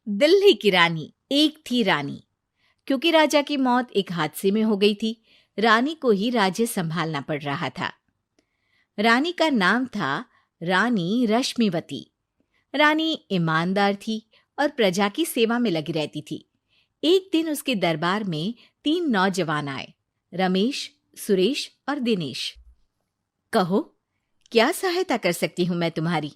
दिल्ली की रानी। एक थी रानी। क्योंकि राजा की मौत एक हादसे में हो गई थी, रानी को ही राज्य संभालना पड़ रहा था। रानी का नाम था रानी रश्मिवती। रानी ईमानदार थी और प्रजा की सेवा में लगी रहती थी। एक दिन उसके दरबार में 3 नौजवान आए, रमेश, सुरेश और दिनेश। कहो, क्या सहायता कर सकती हूँ मैं तुम्हारी?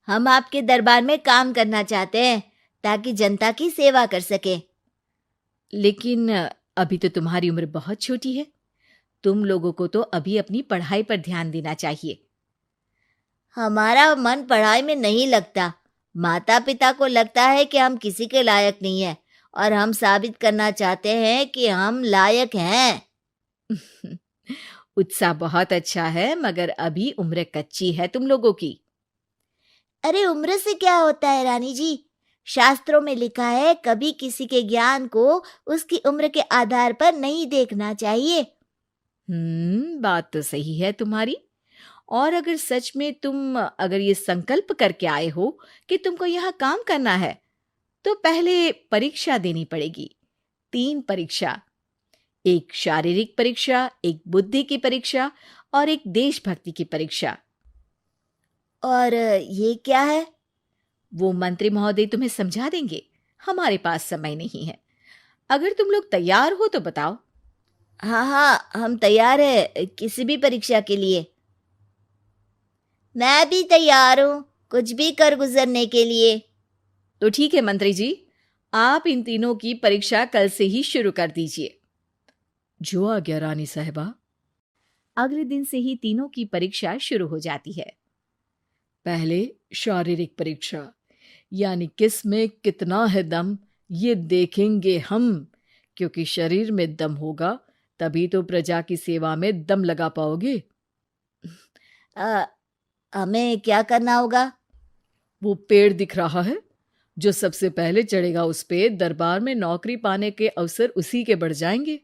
हम आपके दरबार में काम करना चाहते हैं ताकि जनता की सेवा कर सके। लेकिन अभी तो तुम्हारी उम्र बहुत छोटी है। तुम लोगों को तो अभी अपनी पढ़ाई पर ध्यान देना चाहिए। हमारा मन पढ़ाई में नहीं लगता। माता पिता को लगता है कि हम किसी के लायक नहीं हैं और हम साबित करना चाहते हैं कि हम लायक हैं। उत्साह बहुत अच्छा है, मगर अभी उम्र कच्ची है तुम लोगों की। अरे उम्र से क्या होता है रानी जी? शास्त्रों में लिखा है कभी किसी के ज्ञान को उसकी उम्र के आधार पर नहीं देखना चाहिए। बात तो सही है तुम्हारी। और अगर सच में तुम अगर ये संकल्प करके आए हो कि तुमको यहाँ काम करना है, तो पहले परीक्षा देनी पड़ेगी। 3 परीक्षा, एक शारीरिक परीक्षा, एक बुद्धि की परीक्षा और एक देशभक्ति की परीक्षा। और ये क्या है? वो मंत्री महोदय तुम्हें समझा देंगे। हमारे पास समय नहीं है। अगर तुम लोग तैयार हो तो बताओ। हाँ हाँ, हम तैयार है किसी भी परीक्षा के लिए। मैं भी तैयार हूँ कुछ भी कर गुजरने के लिए। तो ठीक है मंत्री जी, आप इन तीनों की परीक्षा कल से ही शुरू कर दीजिए। जो आ गया रानी साहिबा। अगले दिन से ही तीनों की परीक्षा शुरू हो जाती है। पहले शारीरिक परीक्षा, यानी किस में कितना है दम, ये देखेंगे हम। क्योंकि शरीर में दम होगा तभी तो प्रजा की सेवा में दम लगा पाओगे। हमें क्या करना होगा? वो पेड़ दिख रहा है, जो सबसे पहले चढ़ेगा उस पे दरबार में नौकरी पाने के अवसर उसी के बढ़ जाएंगे।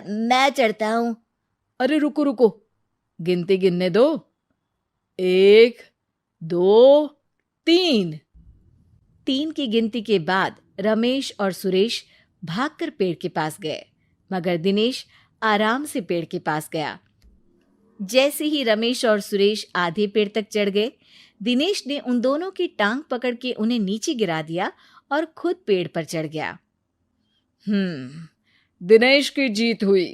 मैं चढ़ता हूँ। अरे रुको रुको, गिनती गिनने दो। 1, 2, 3। 3 की गिनती के बाद रमेश और सुरेश भागकर पेड़ के पास गए, मगर दिनेश आराम से पेड़ के पास गया। जैसे ही रमेश और सुरेश आधे पेड़ तक चढ़ गए, दिनेश ने उन दोनों की टांग पकड़ के उन्हें नीचे गिरा दिया और खुद पेड़ पर चढ़ गया। दिनेश की जीत हुई।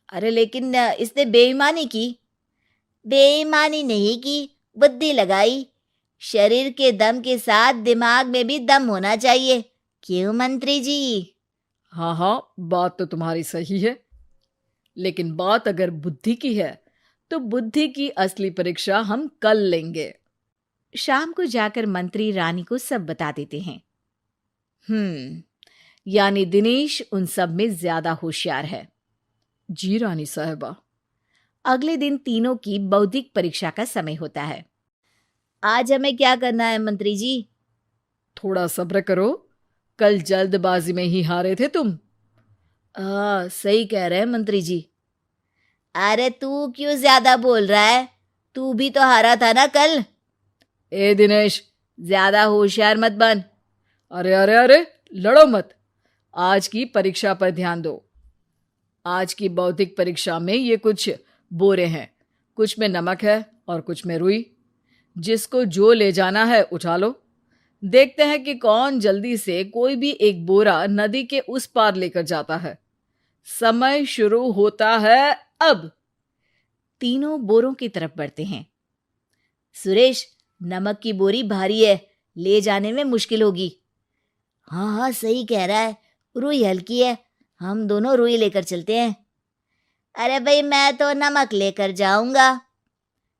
अरे लेकिन इसने बेईमानी की। बेईमानी नहीं की, बुद्धि लगाई। शरीर के दम के साथ दिमाग में भी दम होना चाहिए। क्यों मंत्री जी? हाँ हाँ, बात तो तुम्हारी सही है, लेकिन बात अगर बुद्धि की है तो बुद्धि की असली परीक्षा हम कल लेंगे। शाम को जाकर मंत्री रानी को सब बता देते हैं। यानी दिनेश उन सब में ज्यादा होशियार है। जी रानी साहिबा। अगले दिन तीनों की बौद्धिक परीक्षा का समय होता है। आज हमें क्या करना है मंत्री जी? थोड़ा सब्र करो, कल जल्दबाजी में ही हारे थे तुम। सही कह रहे हैं मंत्री जी। अरे तू क्यों ज्यादा बोल रहा है? तू भी तो हारा था ना कल। ए दिनेश, ज्यादा होशियार मत बन। अरे अरे अरे, लड़ो मत। आज की परीक्षा पर ध्यान दो। आज की बौद्धिक परीक्षा में ये कुछ बोरे हैं, कुछ में नमक है और कुछ में रुई। जिसको जो ले जाना है उठा लो। देखते हैं कि कौन जल्दी से कोई भी एक बोरा नदी के उस पार लेकर जाता है। समय शुरू होता है अब। तीनों बोरों की तरफ बढ़ते हैं। सुरेश, नमक की बोरी भारी है, ले जाने में मुश्किल होगी। हाँ हाँ, सही कह रहा है, रुई हल्की है, हम दोनों रुई लेकर चलते हैं। अरे भाई, मैं तो नमक लेकर जाऊंगा।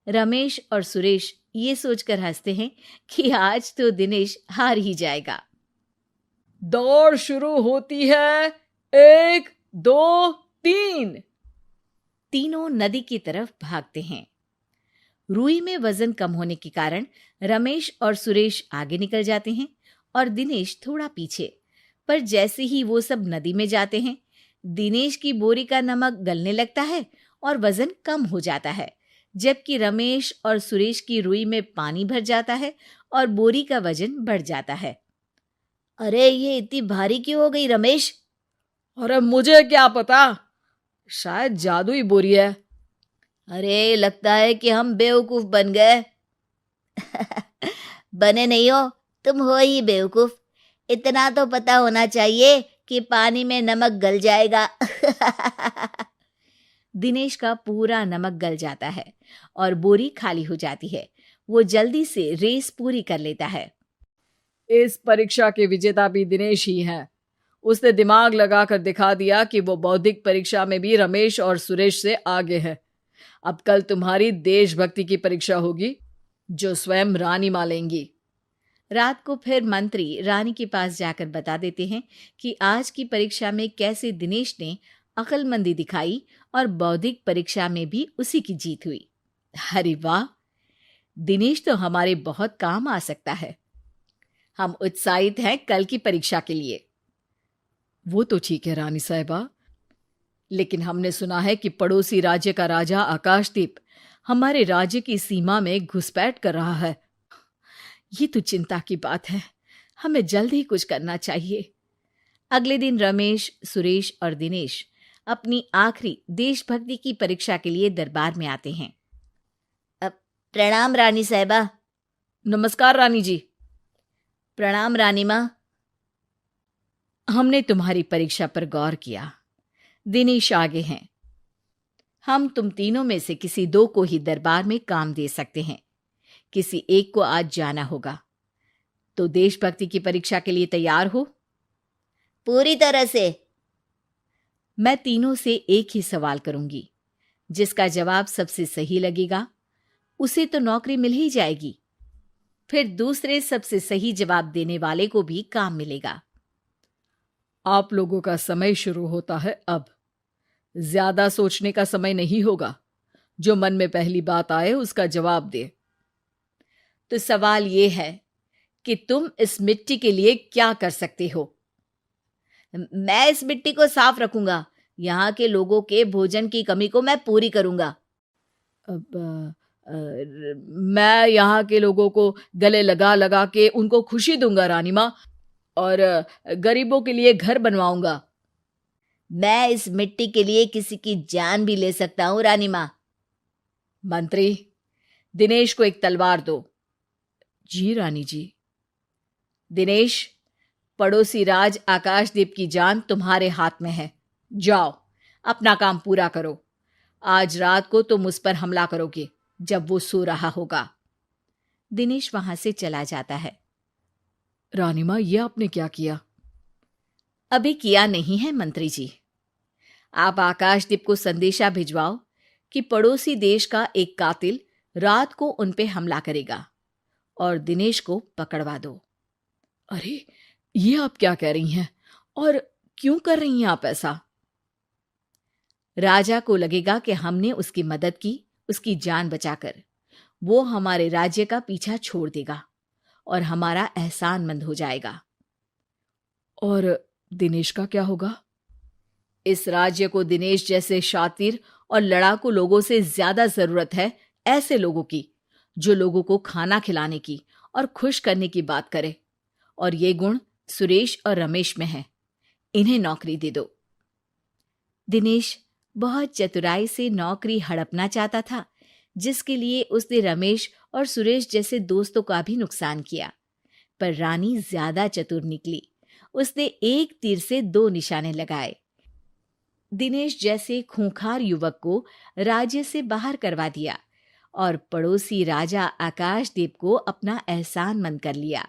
रमेश और सुरेश ये सोचकर हंसते हैं कि आज तो दिनेश हार ही जाएगा। दौड़ शुरू होती है। 1, 2, 3। तीनों नदी की तरफ भागते हैं। रुई में वजन कम होने के कारण रमेश और सुरेश आगे निकल जाते हैं और दिनेश थोड़ा पीछे। पर जैसे ही वो सब नदी में जाते हैं, दिनेश की बोरी का नमक गलने लगता है और वजन कम हो जाता है, जबकि रमेश और सुरेश की रुई में पानी भर जाता है और बोरी का वजन बढ़ जाता है। अरे ये इतनी भारी क्यों हो गई रमेश? अरे मुझे क्या पता, शायद जादुई बोरी है। अरे लगता है कि हम बेवकूफ बन गए। बने नहीं हो, तुम हो ही बेवकूफ। इतना तो पता होना चाहिए कि पानी में नमक गल जाएगा। दिनेश का पूरा नमक गल जाता है और बोरी खाली हो जाती है। वो जल्दी से रेस पूरी कर लेता है। इस परीक्षा के विजेता भी दिनेश ही हैं। उसने दिमाग लगाकर दिखा दिया कि वो बौद्धिक परीक्षा में भी रमेश और सुरेश से आगे है। अब कल तुम्हारी देशभक्ति की परीक्षा होगी, जो स्वयं रानी मां लेंगी। रात को फिर मंत्री रानी के पास जाकर बता देते हैं कि आज की परीक्षा में कैसे दिनेश ने अक्लमंदी दिखाई और बौद्धिक परीक्षा में भी उसी की जीत हुई। अरे वाह, दिनेश तो हमारे बहुत काम आ सकता है। हम उत्साहित हैं कल की परीक्षा के लिए। वो तो ठीक है रानी साहिबा, लेकिन हमने सुना है कि पड़ोसी राज्य का राजा आकाशदीप हमारे राज्य की सीमा में घुसपैठ कर रहा है। ये तो चिंता की बात है। हमें जल्द ही कुछ करना चाहिए। अगले दिन रमेश, सुरेश और दिनेश अपनी आखिरी देशभक्ति की परीक्षा के लिए दरबार में आते हैं। प्रणाम रानी साहिबा। नमस्कार रानी जी। प्रणाम रानी माँ। हमने तुम्हारी परीक्षा पर गौर किया। दिनेश आगे हैं। हम तुम तीनों में से किसी दो को ही दरबार में काम दे सकते हैं। किसी एक को आज जाना होगा। तो देशभक्ति की परीक्षा के लिए तैयार हो? पूरी तरह से। मैं तीनों से एक ही सवाल करूंगी। जिसका जवाब सबसे सही लगेगा उसे तो नौकरी मिल ही जाएगी। फिर दूसरे सबसे सही जवाब देने वाले को भी काम मिलेगा। आप लोगों का समय शुरू होता है अब। ज्यादा सोचने का समय नहीं होगा। जो मन में पहली बात आए उसका जवाब दे। तो सवाल ये है कि तुम इस मिट्टी के लिए क्या कर सकते हो? मैं इस मिट्टी को साफ रखूंगा। यहाँ के लोगों के भोजन की कमी को मैं पूरी करूंगा। मैं यहाँ के लोगों को गले लगा लगा के उनको खुशी दूंगा रानी माँ, और गरीबों के लिए घर बनवाऊंगा। मैं इस मिट्टी के लिए किसी की जान भी ले सकता हूँ रानी माँ। मंत्री, दिनेश को एक तलवार दो। जी रानी जी। दिनेश, पड़ोसी राज आकाशदीप की जान तुम्हारे हाथ में है। जाओ, अपना काम पूरा करो। आज रात को तुम उस पर हमला करोगे जब वो सो रहा होगा। दिनेश वहां से चला जाता है। रानी माँ, ये आपने क्या किया? अभी किया नहीं है मंत्री जी। आप आकाशदीप को संदेशा भिजवाओ कि पड़ोसी देश का एक कातिल रात को उन पे हमला करेगा और दिनेश को पकड़वा दो। अरे, ये आप क्या कह रही हैं? और क्यों कर रही हैं आप ऐसा? राजा को लगेगा कि हमने उसकी मदद की, उसकी जान बचाकर। वो हमारे राज्य का पीछा छोड़ देगा और हमारा एहसानमंद हो जाएगा। और दिनेश का क्या होगा? इस राज्य को दिनेश जैसे शातिर और लड़ाकू लोगों से ज्यादा जरूरत है, ऐसे लोगों की जो लोगों को खाना खिलाने की और खुश करने की बात करे। और ये गुण सुरेश और रमेश में है। इन्हें नौकरी दे दो। दिनेश बहुत चतुराई से नौकरी हड़पना चाहता था, जिसके लिए उसने रमेश और सुरेश जैसे दोस्तों का भी नुकसान किया। पर रानी ज्यादा चतुर निकली। उसने एक तीर से दो निशाने लगाए। दिनेश जैसे खूंखार युवक को राज्य से बाहर करवा दिया और पड़ोसी राजा आकाशदीप को अपना एहसानमंद कर लिया।